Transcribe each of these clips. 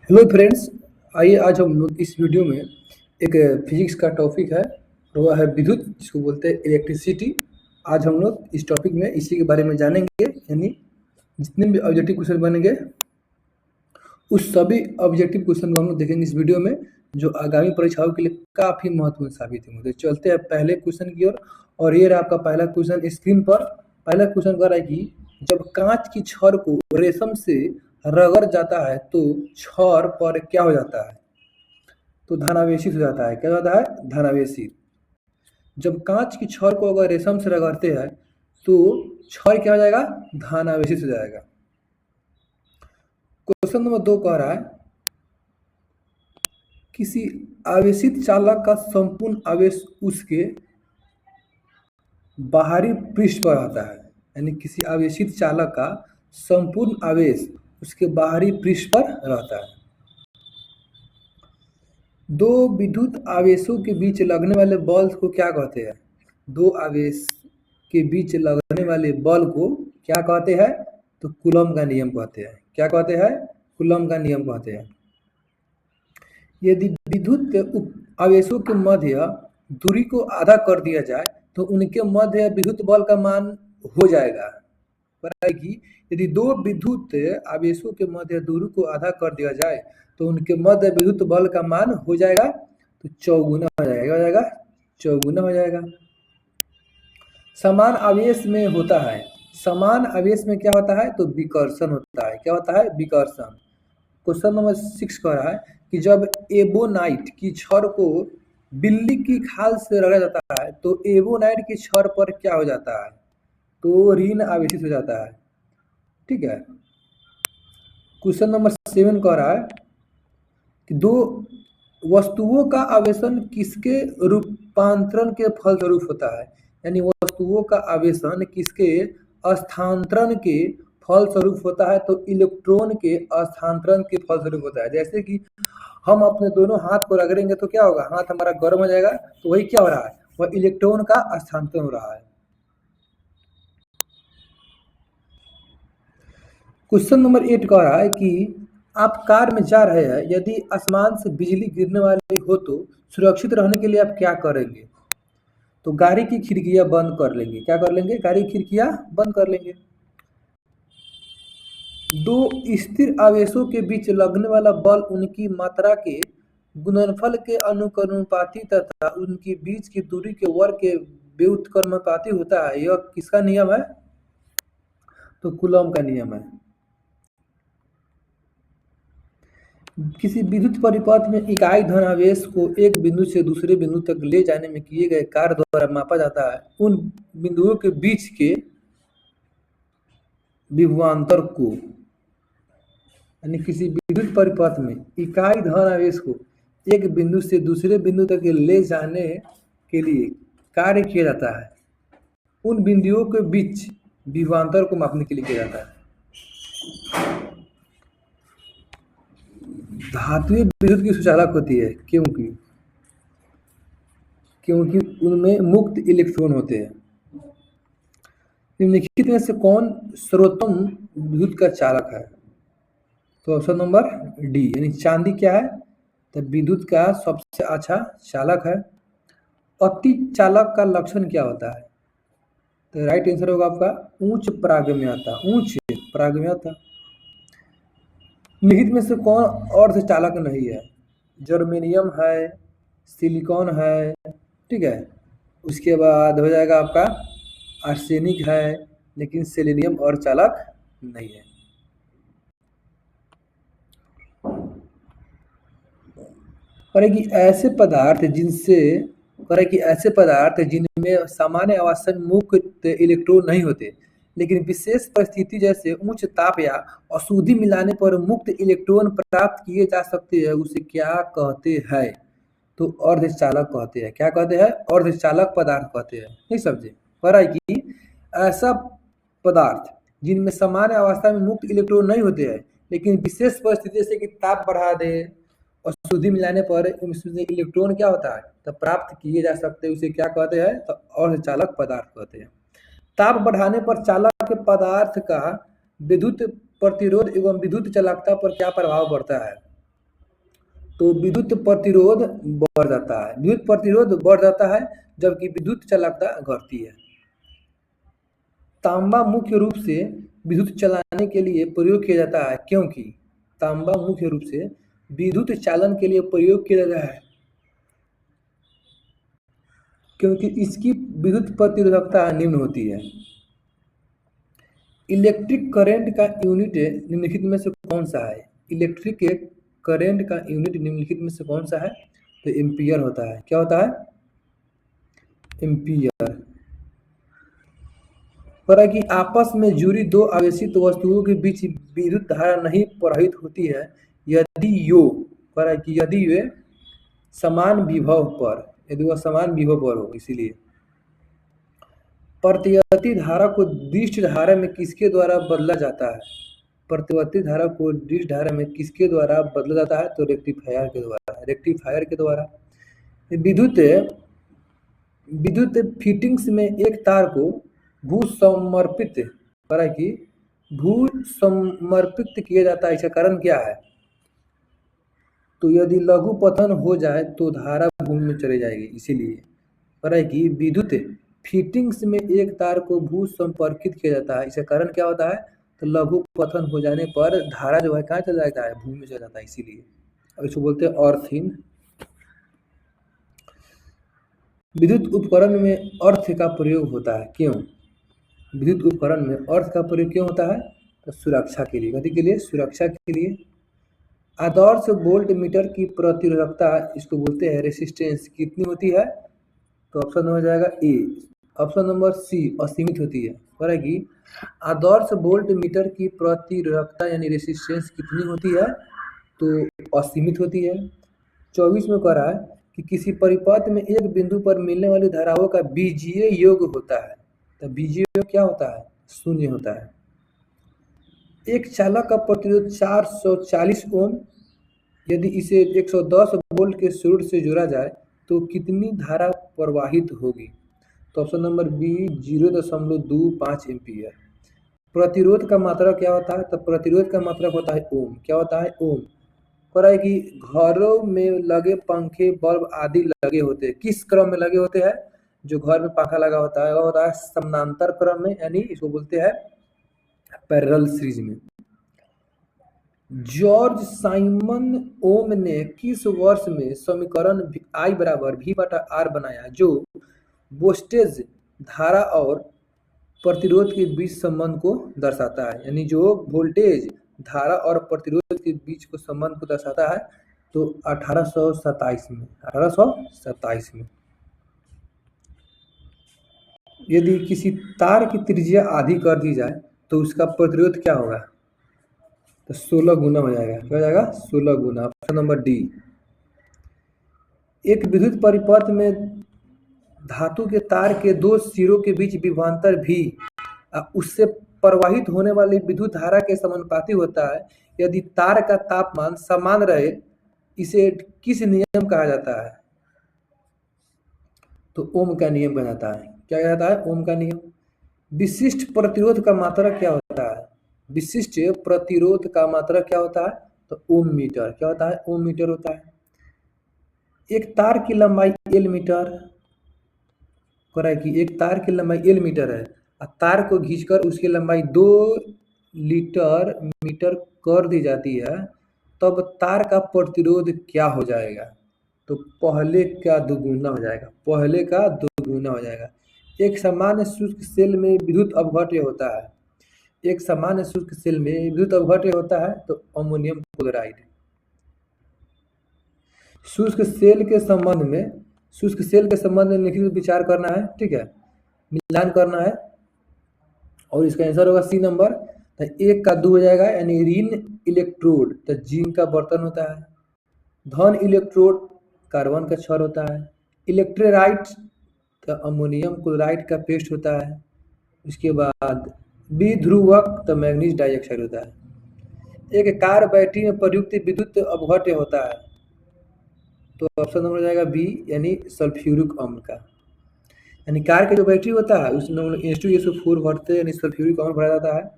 Hello friends. आइए आज हम लोग इस वीडियो में एक फिजिक्स का टॉपिक है और वह है विद्युत, जिसको बोलते हैं इलेक्ट्रिसिटी। आज हम लोग इस टॉपिक में इसी के बारे में जानेंगे, यानी जितने भी ऑब्जेक्टिव क्वेश्चन बनेंगे उस सभी ऑब्जेक्टिव क्वेश्चन को हम लोग देखेंगे इस वीडियो में, जो आगामी परीक्षाओं के लिए काफ़ी महत्वपूर्ण साबित होंगे। तो चलते हैं पहले क्वेश्चन की ओर। और ये रहा आपका पहला क्वेश्चन स्क्रीन पर। पहला क्वेश्चन कह रहा है कि जब कांच की छड़ को रेशम से रगड़ जाता है तो छड़ पर क्या हो जाता है? तो धनावेशित हो जाता है। क्या हो जाता है? धनावेशित। जब कांच की छड़ को अगर रेशम से रगड़ते हैं तो छड़ क्या हो जाएगा? धनावेशित हो जाएगा। क्वेश्चन नंबर 2 कह रहा है किसी आवेशित चालक का संपूर्ण आवेश उसके बाहरी पृष्ठ पर रहता है, यानी किसी आवेशित चालक का संपूर्ण आवेश उसके बाहरी पृष्ठ पर रहता है। दो विद्युत आवेशों के बीच लगने वाले बल को क्या कहते हैं? दो आवेश के बीच लगने वाले बल को क्या कहते हैं? तो कूलम का नियम कहते हैं। क्या कहते हैं? कूलम का नियम कहते हैं। यदि विद्युत आवेशों के मध्य दूरी को आधा कर दिया जाए तो उनके मध्य विद्युत बल का मान हो जाएगा कि यदि दो विद्युत आवेशों के मध्य दूरी को आधा कर दिया जाए तो उनके मध्य विद्युत बल का मान हो जाएगा तो चौगुना हो जाएगा। क्या हो जाएगा? चौगुना हो जाएगा। समान आवेश में होता है, समान आवेश में क्या होता है? तो विकर्षण होता है। क्या होता है? विकर्षण। क्वेश्चन नंबर 6 कह रहा है कि जब एबोनाइट की छड़ को बिल्ली की खाल से रगड़ा जाता है तो एबोनाइट की छड़ पर क्या हो जाता है? तो ऋण आवेशित हो जाता है। ठीक है। क्वेश्चन नंबर 7 कह रहा है कि दो वस्तुओं का आवेशन किसके रूपांतरण के फलस्वरूप होता है? यानी वस्तुओं का आवेशन किसके स्थानांतरण के फलस्वरूप होता है? तो इलेक्ट्रॉन के स्थानांतरण के फलस्वरूप होता है। जैसे कि हम अपने दोनों हाथ को रगड़ेंगे तो क्या होगा? हाथ हमारा गर्म हो जाएगा, तो वही क्या हो रहा है? वह इलेक्ट्रॉन का स्थानांतरण हो रहा है। क्वेश्चन नंबर 8 कह रहा है कि आप कार में जा रहे हैं, यदि आसमान से बिजली गिरने वाली हो तो सुरक्षित रहने के लिए आप क्या करेंगे? तो गाड़ी की खिड़कियां बंद कर लेंगे। क्या कर लेंगे? गाड़ी की खिड़कियां बंद कर लेंगे। दो स्थिर आवेशों के बीच लगने वाला बल उनकी मात्रा के गुणनफल के अनुकरणुपाती तथा उनकी बीच की दूरी के वर्ग के व्युत्क्रमानुपाती होता है। यह किसका नियम है? तो कूलॉम का नियम है। किसी विद्युत परिपथ में इकाई धनावेश को एक बिंदु से दूसरे बिंदु तक ले जाने में किए गए कार्य द्वारा मापा जाता है। उन बिंदुओं के बीच के विभवांतर को, यानी किसी विद्युत परिपथ में इकाई धनावेश को एक बिंदु से दूसरे बिंदु तक ले जाने के लिए कार्य किया जाता है, उन बिंदुओं के बीच विभवांतर को मापने के लिए किया जाता है। धातुएं विद्युत की सुचालक होती है क्योंकि उनमें मुक्त इलेक्ट्रॉन होते हैं। निम्नलिखित में से कौन सर्वोत्तम विद्युत का चालक है? तो ऑप्शन नंबर डी, यानी चांदी क्या है? तो विद्युत का सबसे अच्छा चालक है। अति चालक का लक्षण क्या होता है? तो राइट आंसर होगा आपका उच्च प्रागम्यता। उच्च प्रागम्यता। निहित में से कौन अर्धचालक नहीं है? जर्मेनियम है, सिलिकॉन है, ठीक है। उसके बाद हो जाएगा आपका आर्सेनिक है, लेकिन सेलेनियम अर्धचालक नहीं है। ऐसे पदार्थ जिनमें सामान्य अवस्था में मुक्त इलेक्ट्रॉन नहीं होते, लेकिन विशेष परिस्थिति जैसे उच्च ताप या अशुद्धि मिलाने पर मुक्त इलेक्ट्रॉन प्राप्त किए जा सकते हैं, उसे क्या कहते हैं? तो अर्धचालक कहते हैं। क्या कहते हैं? अर्धचालक पदार्थ कहते हैं। नहीं समझे? पर है कि ऐसा पदार्थ जिनमें सामान्य अवस्था में मुक्त इलेक्ट्रॉन नहीं होते हैं, लेकिन विशेष परिस्थिति जैसे कि ताप बढ़ा दे और शुद्धि मिलाने पर उसमें इलेक्ट्रॉन क्या होता है तो प्राप्त किए जा सकते हैं, उसे क्या कहते हैं? तो अर्धचालक पदार्थ कहते हैं। ताप बढ़ाने पर चालक के पदार्थ का विद्युत प्रतिरोध एवं विद्युत चालकता पर क्या प्रभाव पड़ता है? तो विद्युत प्रतिरोध बढ़ जाता है। विद्युत प्रतिरोध बढ़ जाता है जबकि विद्युत चालकता घटती है। तांबा मुख्य रूप से विद्युत चलाने के लिए प्रयोग किया जाता है, क्योंकि तांबा मुख्य रूप से विद्युत चालन के लिए प्रयोग किया जाता है क्योंकि इसकी विद्युत प्रतिरोधकता निम्न होती है। इलेक्ट्रिक करंट का यूनिट निम्नलिखित में से कौन सा है? इलेक्ट्रिक करंट का यूनिट निम्नलिखित में से कौन सा है? तो एम्पियर होता है। क्या होता है? एम्पियर। पर कि आपस में जुड़ी दो आवेशित वस्तुओं के बीच विद्युत धारा नहीं प्रवाहित होती है यदि वे समान विभव पर हो। इसीलिए प्रतिवर्ती धारा को दिष्ट धारा में किसके द्वारा बदला जाता है? प्रतिवर्ती धारा को दिष्ट धारा में किसके द्वारा बदला जाता है? तो रेक्टिफायर के द्वारा। विद्युत फिटिंग्स में एक तार को भूसमर्पित किया जाता है। इसका कारण क्या है? तो यदि लघु पतन हो जाए तो धारा भूमि में चली जाएगी। इसीलिए कि विद्युत फिटिंग्स में एक तार को भू संपर्कित किया जाता है। इसका कारण क्या होता है? तो लघु पतन हो जाने पर धारा जो है कहाँ चला जाता है? भूमि में चला जाता है। इसीलिए इसको बोलते हैं अर्थिंग। विद्युत उपकरण में अर्थ का प्रयोग होता है। क्यों? विद्युत उपकरण में अर्थ का प्रयोग क्यों होता है? तो सुरक्षा के लिए। गति के लिए, सुरक्षा के लिए। आदर्श वोल्ट मीटर की प्रतिरोधकता, इसको बोलते हैं रेसिस्टेंस, कितनी होती है? तो ऑप्शन नंबर जाएगा ए। ऑप्शन नंबर सी असीमित होती है। पर कि आदर्श वोल्ट मीटर की प्रतिरोधकता यानी रेसिस्टेंस कितनी होती है? तो असीमित होती है। 24 में कह रहा है कि किसी परिपथ में एक बिंदु पर मिलने वाली धाराओं का बीजीय योग होता है। तो बीजीय योग क्या होता है? शून्य होता है। एक चालक का प्रतिरोध 440 ओम, यदि इसे 110 वोल्ट के स्रोत से जोड़ा जाए तो कितनी धारा प्रवाहित होगी? तो ऑप्शन नंबर बी 0.25 एम्पियर। प्रतिरोध का मात्रा क्या होता है? तो प्रतिरोध का मात्रा होता है ओम। क्या होता है? ओम। कह रहा है कि घरों में लगे पंखे, बल्ब आदि लगे होते हैं, किस क्रम में लगे होते हैं? जो घर में पंखा लगा होता है वो होता है समानांतर क्रम में, यानी इसको बोलते हैं पैरेलल सीरीज में। जॉर्ज साइमन ओम ने किस वर्ष में समीकरण I बराबर V/R बनाया जो वोल्टेज, धारा और प्रतिरोध के बीच संबंध को दर्शाता है? यानी जो वोल्टेज, धारा और प्रतिरोध के बीच को संबंध को दर्शाता है। तो 1827 में। यदि किसी तार की त्रिज्या आधी कर दी जाए तो उसका प्रतिरोध क्या होगा? तो 16 गुना हो जाएगा। क्या हो जाएगा? 16 गुना। Option number D. एक विद्युत परिपथ में धातु के तार के दो सिरों के बीच विभवांतर भी उससे प्रवाहित होने वाली विद्युत धारा के समानुपाती होता है। यदि तार का तापमान समान रहे, इसे किस नियम कहा जाता है? तो ओम का नियम कहा जाता है। क्या कहता है? ओम का नियम। विशिष्ट प्रतिरोध का मात्रा क्या होता है? विशिष्ट प्रतिरोध का मात्रा क्या होता है? तो ओम मीटर। क्या होता है? ओम मीटर होता है। एक तार की लंबाई L मीटर, कि एक तार की लंबाई L मीटर है और तार को खींचकर उसकी लंबाई 2 मीटर कर दी जाती है, तब तार का प्रतिरोध क्या हो जाएगा? तो पहले का दोगुना हो जाएगा। पहले का दोगुना हो जाएगा। एक सामान्य शुष्क सेल में विद्युत अपघट्य होता है। एक सामान्य शुष्क सेल में विद्युत अपघट्य होता है तो अमोनियम क्लोराइड। शुष्क सेल के संबंध में लिखित विचार करना है। ठीक है, मिलान करना है और इसका आंसर होगा सी नंबर। तो 1 का 2 हो जाएगा, यानी ऋण इलेक्ट्रोड तो जिंक का बर्तन होता है। धन इलेक्ट्रोड कार्बन का छड़ होता है। इलेक्ट्रोलाइट तो अमोनियम क्लोराइड का पेस्ट होता है। उसके बाद विध्रुवक तो मैग्नीज डाइऑक्साइड होता है। एक कार बैटरी में प्रयुक्त विद्युत अपघट्य होता है। तो ऑप्शन नंबर हो जाएगा बी, यानी सल्फ्यूरिक अम्ल का। यानी कार का जो बैटरी होता है उसमें H2SO4 भरते यानी सल्फ्यूरिक अम्ल भरा जाता है।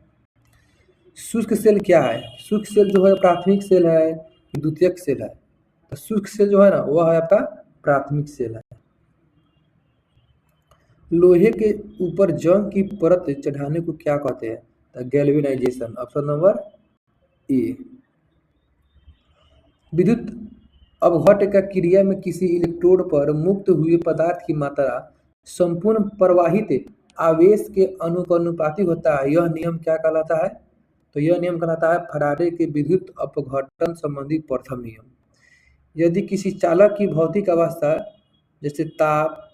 शुष्क सेल क्या है? शुष्क सेल जो है प्राथमिक सेल है, द्वितीयक सेल है। तो शुष्क सेल जो है ना वह है आपका प्राथमिक सेल है। लोहे के ऊपर जंग की परत चढ़ाने को क्या कहते हैं? तो गैल्वेनाइजेशन, ऑप्शन नंबर ए। विद्युत अपघट्य का क्रिया में किसी इलेक्ट्रोड पर मुक्त हुए पदार्थ की मात्रा संपूर्ण प्रवाहित आवेश के अनुपाती होता है। यह नियम क्या कहलाता है? तो यह नियम कहलाता है फैराडे के विद्युत अपघटन संबंधी प्रथम नियम। यदि किसी चालक की भौतिक अवस्था जैसे ताप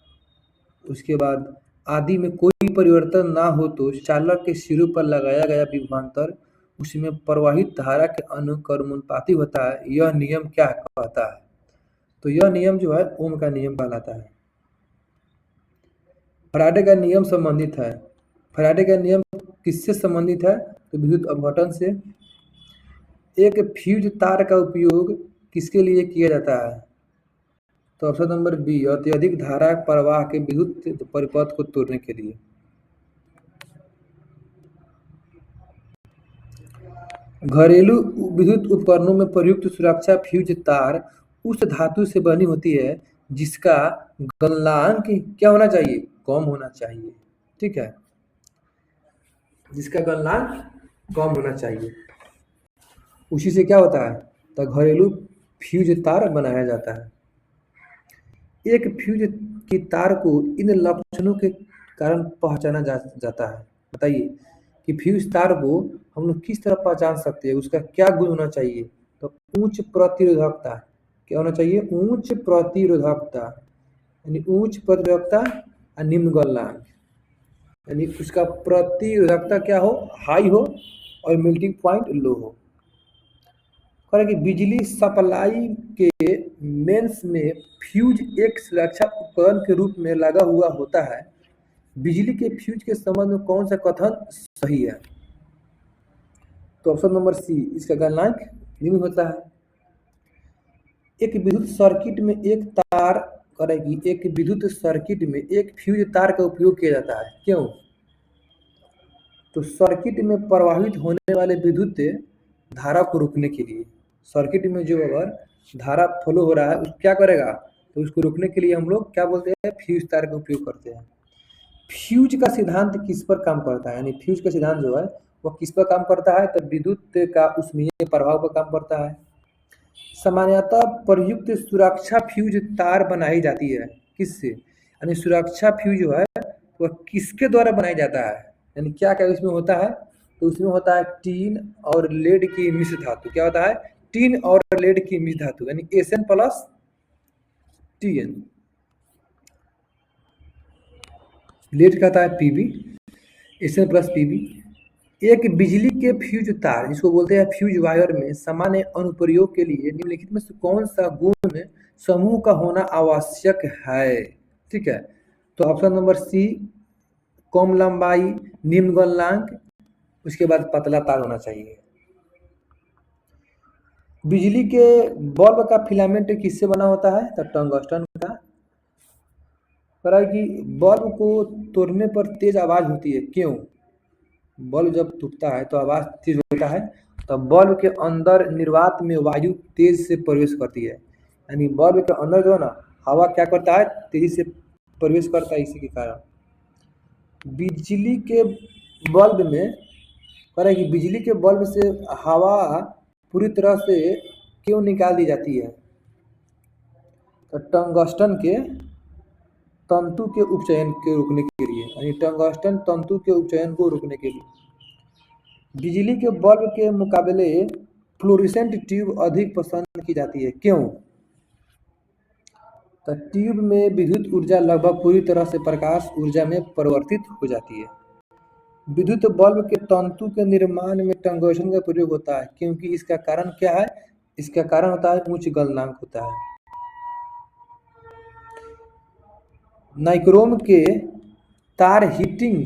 उसके बाद आदि में कोई परिवर्तन ना हो तो चालक के सिरों पर लगाया गया विभवांतर उसमें प्रवाहित धारा के अनुक्रमानुपाती होता है। यह नियम क्या कहता है? तो यह नियम जो है ओम का नियम कहलाता है। फैराडे का नियम संबंधित है। फैराडे का नियम किससे संबंधित है? तो विद्युत अपघटन से। एक फ्यूज तार का उपयोग किसके लिए किया जाता है? तो ऑप्शन नंबर बी, अत्यधिक धारा प्रवाह के विद्युत परिपथ को तोड़ने के लिए। घरेलू विद्युत उपकरणों में प्रयुक्त सुरक्षा फ्यूज तार उस धातु से बनी होती है जिसका गलनांक क्या होना चाहिए? कम होना चाहिए। ठीक है, जिसका गलनांक कम होना चाहिए, उसी से क्या होता है? तो घरेलू फ्यूज तार बनाया जाता है। एक फ्यूज की तार को इन लक्षणों के कारण पहचाना जाता है। बताइए कि फ्यूज तार को हम लोग किस तरह पहचान सकते हैं, उसका क्या गुण होना चाहिए? तो उच्च प्रतिरोधकता। क्या होना चाहिए? उच्च प्रतिरोधकता, यानी उच्च प्रतिरोधकता और निम्न गलनांक, यानी उसका प्रतिरोधकता क्या हो? हाई हो और मेल्टिंग पॉइंट लो हो। कह रहे कि बिजली सप्लाई के मेंस में फ्यूज एक सुरक्षा उपकरण के रूप में लगा हुआ होता है। बिजली के फ्यूज के संबंध में कौन सा कथन सही है? तो ऑप्शन नंबर सी, इसका गलनांक निम्न होता है। एक विद्युत सर्किट में एक विद्युत सर्किट में एक फ्यूज तार का उपयोग किया जाता है। क्यों? तो सर्किट में प्रवाहित होने वाले विद्युत धारा को रोकने के लिए। सर्किट में जो अगर धारा फ्लो हो रहा है उस क्या करेगा? तो उसको रोकने के लिए हम लोग क्या बोलते हैं? फ्यूज तार का उपयोग करते हैं। फ्यूज का सिद्धांत किस पर काम करता है? यानी फ्यूज का सिद्धांत जो है वह किस पर काम करता है? तो विद्युत का उष्मीय प्रभाव पर काम करता है। सामान्यतः प्रयुक्त सुरक्षा फ्यूज तार बनाई जाती है किससे? यानी सुरक्षा फ्यूज जो है वह किसके द्वारा बनाया जाता है? यानी क्या क्या उसमें होता है? तो उसमें होता है टीन और लेड की मिश्र धातु। क्या होता है? टीन और लेड की मिश्र धातु, यानी एसएन प्लस टीएन। लेड कहता है पीबी, एसएन प्लस पीबी। एक बिजली के फ्यूज तार जिसको बोलते हैं फ्यूज वायर में सामान्य अनुप्रयोग के लिए निम्नलिखित में से कौन सा गुण समूह का होना आवश्यक है? ठीक है, तो ऑप्शन नंबर सी, कम लंबाई, निम्न गलनांक, उसके बाद पतला तार होना चाहिए। बिजली के बल्ब का फिलामेंट किससे बना होता है? तो टंगस्टन का। कह कि बल्ब को तोड़ने पर तेज आवाज होती है। क्यों? बल्ब जब टूटता है तो आवाज तेज होता है, तो बल्ब के अंदर निर्वात में वायु तेज से प्रवेश करती है। यानी बल्ब के अंदर जो है ना हवा क्या करता है? तेजी से प्रवेश करता है। इसी के कारण बिजली के बल्ब में कह रहे हैं कि बिजली के बल्ब से हवा पूरी तरह से क्यों निकाल दी जाती है? तो टंगस्टन के तंतु के उपचयन के रोकने के लिए, यानी टंगस्टन तंतु के उपचयन को रोकने के लिए। बिजली के बल्ब के मुकाबले फ्लोरेसेंट ट्यूब अधिक पसंद की जाती है। क्यों? तो ट्यूब में विद्युत ऊर्जा लगभग पूरी तरह से प्रकाश ऊर्जा में परिवर्तित हो जाती है। विद्युत बल्ब के तंतु के निर्माण में टंगस्टन का प्रयोग होता है क्योंकि इसका कारण क्या है? इसका कारण होता है उच्च गलनांक होता है। नाइक्रोम के तार हीटिंग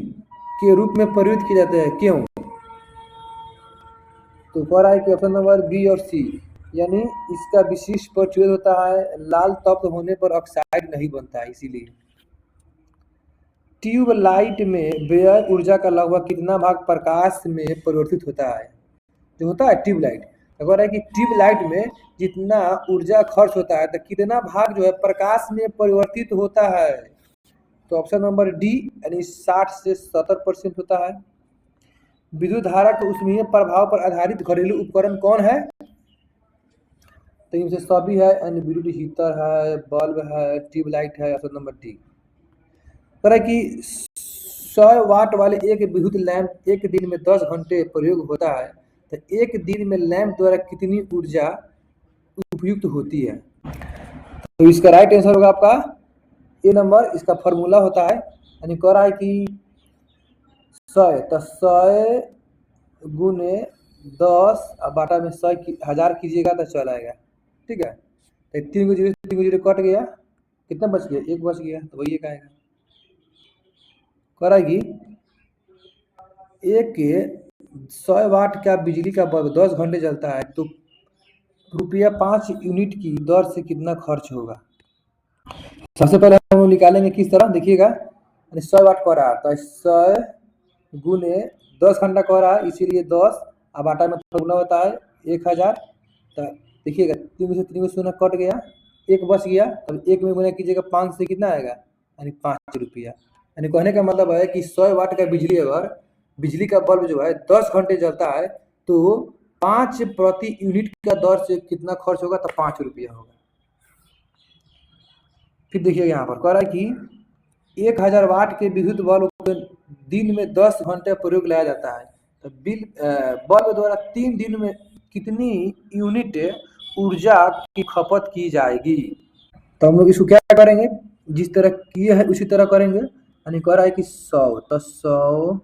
के रूप में प्रयुक्त किए जाते हैं। क्यों? तो कह रहा है कि ऑप्शन नंबर बी और सी, यानी इसका विशिष्ट प्रचुर होता है, लाल तप्त होने पर ऑक्साइड नहीं बनता है, इसीलिए। ट्यूब लाइट में व्यय ऊर्जा का लगभग कितना भाग प्रकाश में परिवर्तित होता है? जो होता है ट्यूब लाइट, अगर है कि ट्यूब लाइट में जितना ऊर्जा खर्च होता है तो कितना भाग जो है प्रकाश में परिवर्तित होता है? तो ऑप्शन नंबर डी यानी 60 से 70% होता है। विद्युत धारा के ऊष्मीय प्रभाव पर आधारित घरेलू उपकरण कौन है? तो इनसे सभी है, यानी विद्युत हीटर है, बल्ब है, ट्यूबलाइट है। Option number D. कह कि 100 वाट वाले एक विद्युत लैंप एक दिन में 10 घंटे प्रयोग होता है, तो एक दिन में लैंप द्वारा कितनी ऊर्जा उपयुक्त होती है? तो इसका राइट आंसर होगा आपका ए नंबर। इसका फॉर्मूला होता है, यानी कह रहा है कि 100 तो 100 गुने 10 और बाटा में 100 1000 कीजिएगा तो चल आएगा। ठीक है, तो 3 को 0 कट गया, कितना बच गया? 1 बच गया, तो वही एक आएगा। कह रहा है कि एक 100 वाट का बिजली का बल्ब 10 घंटे जलता है, तो ₹5 यूनिट की दर से कितना खर्च होगा? सबसे पहले हम लोग निकालेंगे किस तरह, देखिएगा। 100 वाट कह रहा है तो 100 गुने 10 घंटा कह रहा है, इसीलिए 10 अब आटा में फॉर्मूला होता है 1000। तो देखिएगा 3 से 3 शून्य कट गया, 1 बच गया, तब 1 में गुना कीजिएगा 5 से कितना आएगा? यानी 5 रुपया। यानी कहने का मतलब है कि 100 वाट का बिजली अगर बिजली का बल्ब जो है 10 घंटे जलता है तो 5 प्रति यूनिट का दर से कितना खर्च होगा? तो 5 रुपया होगा। फिर देखिए यहाँ पर कह रहा है कि 1000 वाट के विद्युत बल्ब को दिन में 10 घंटे प्रयोग लाया जाता है, तो बल्ब द्वारा 3 दिन में कितनी यूनिट ऊर्जा की खपत की जाएगी? तो हम लोग इसको क्या करेंगे, जिस तरह किए है उसी तरह करेंगे। यानी कह रहा है कि 100 तो 100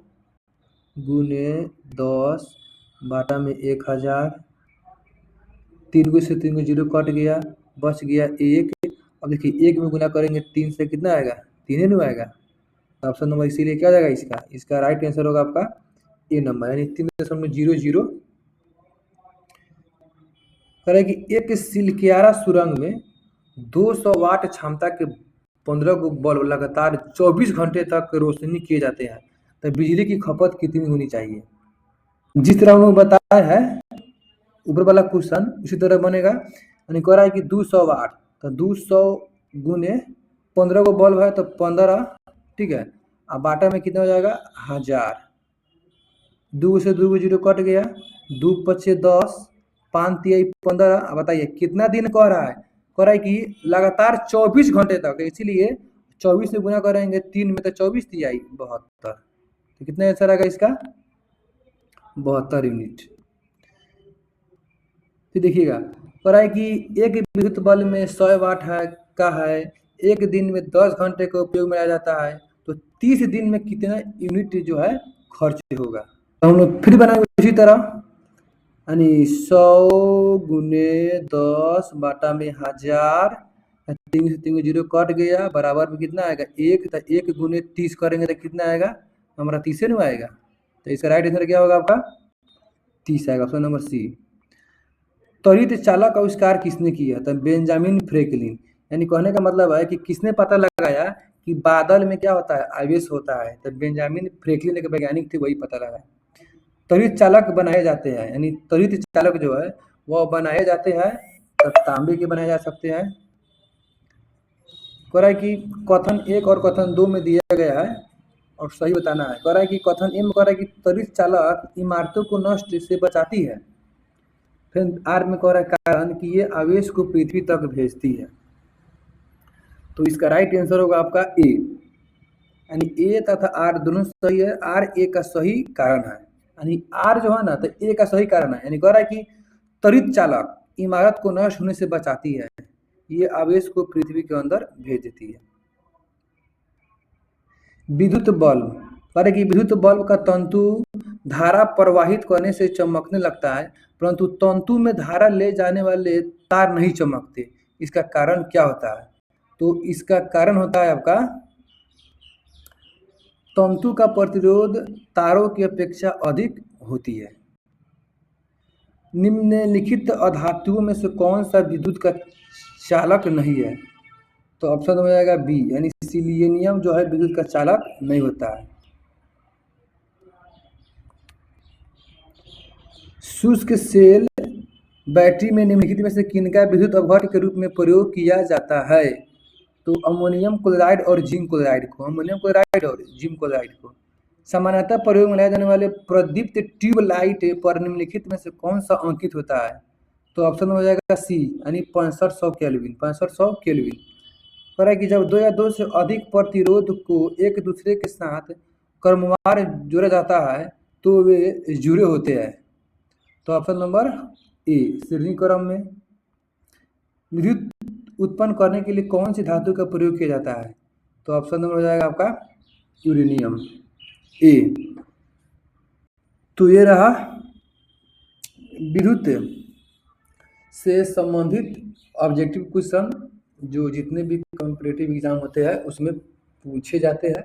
गुने 10 बाटा में 1000, 3 से 3 0 कट गया, बच गया 1। अब देखिए 1 में गुना करेंगे 3 से, कितना आएगा? 3 नहीं आएगा। तो ऑप्शन नंबर इसीलिए क्या जाएगा इसका राइट आंसर होगा आपका ए नंबर, यानी 3.00। कह रहे कि एक सिलकियारा सुरंग में 200 वाट क्षमता के 15 को बल्ब लगातार 24 घंटे तक रोशनी किए जाते हैं, तो बिजली की खपत कितनी होनी चाहिए? जिस तरह हम लोग बताया है ऊपर वाला क्वेश्चन उसी तरह बनेगा। यानी कह रहा है कि 200 वाट तो 200 गुने 15 को बल्ब है तो 15, ठीक है। अब बाटा में कितना हो जाएगा? 1000। 2 से 2 0 कट गया, 2 पचे 10, 5 तिहाई 15। अब बताइए कितना दिन कह रहा है? कह रहा है कि लगातार 24 घंटे तक, इसीलिए 24 से गुना करेंगे 3 में तो 24 तिहाई 72। तो कितना आंसर आएगा इसका? 72 यूनिट। फिर देखिएगा कह रहा है कि एक विद्युत बल्ब में 100 वाट का है, एक दिन में 10 घंटे का उपयोग में लाया जाता है, तो 30 दिन में कितना यूनिट जो है खर्च होगा? तो हम लोग फिर बनाएंगे उसी तरह, यानी 100 गुने 10 बाटा में 1000, 3 से 3 0 कट गया, बराबर में कितना आएगा? 1। तो 1 गुने 30 करेंगे तो कितना आएगा? हमारा 30 नहीं आएगा। तो इसका राइट आंसर क्या होगा आपका? 30 आएगा, ऑप्शन नंबर सी। त्वरित चालक का आविष्कार किसने किया? तो बेंजामिन फ्रैंकलिन। यानी कहने का मतलब है कि किसने पता लगाया कि बादल में क्या होता है? आवेश होता है। तो बेंजामिन फ्रैंकलिन एक वैज्ञानिक थे, वही पता लगा। त्वरित चालक बनाए जाते हैं, यानी त्वरित चालक जो है वह बनाए जाते हैं, तो तांबे के बनाए जा सकते हैं। कह रहा है कि कथन 1 और कथन 2 में दिया गया है और सही बताना है। कह रहा है कि कथन ए में कह रहा है कि त्वरित चालक इमारतों को नष्ट से बचाती है। फिर आर में कह रहा है कारण कि ये आवेश को पृथ्वी तक भेजती है। तो इसका राइट आंसर होगा आपका ए, यानी ए तथा आर दोनों सही है। आर ए का सही कारण है, यानी आर जो है ना तो ए का सही कारण है। यानी कह रहा है कि त्वरित चालक इमारत को नष्ट होने से बचाती है, ये आवेश को पृथ्वी के अंदर भेज देती है। विद्युत बल्ब, कह रहे कि विद्युत बल्ब का तंतु धारा प्रवाहित करने से चमकने लगता है, परंतु तंतु में धारा ले जाने वाले तार नहीं चमकते, इसका कारण क्या होता है? तो इसका कारण होता है आपका तंतु का प्रतिरोध तारों की अपेक्षा अधिक होती है। निम्नलिखित अधातुओं में से कौन सा विद्युत का चालक नहीं है? तो ऑप्शन हो जाएगा बी, यानी सिलिनियम जो है विद्युत का चालक नहीं होता है। शुष्क सेल बैटरी में निम्नलिखित में से किनका विद्युत अपघट्य के रूप में प्रयोग किया जाता है? तो अमोनियम क्लोराइड और जिंक क्लोराइड को, अमोनियम क्लोराइड और जिंक क्लोराइड को। सामान्यतः प्रयोग में लाए जाने वाले प्रदीप्त ट्यूबलाइट पर निम्नलिखित में से कौन सा अंकित होता है? तो ऑप्शन में हो जाएगा सी, यानी 6500 केल्विन। 6500 केल्विन कह रहा है कि जब दो या दो से अधिक प्रतिरोध को एक दूसरे के साथ क्रमवार जोड़ा जाता है तो वे जुड़े होते हैं। तो ऑप्शन नंबर ए, श्रेणी क्रम में। विद्युत उत्पन्न करने के लिए कौन सी धातु का प्रयोग किया जाता है? तो ऑप्शन नंबर हो जाएगा आपका यूरेनियम, ए। तो ये रहा विद्युत से संबंधित ऑब्जेक्टिव क्वेश्चन जो जितने भी कॉम्पिटिटिव एग्जाम होते हैं उसमें पूछे जाते हैं।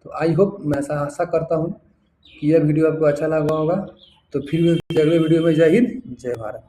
तो आई होप, मैं ऐसा आशा करता हूँ कि यह वीडियो आपको अच्छा लगा होगा। तो फिर अगले वीडियो में जय हिंद, जय भारत।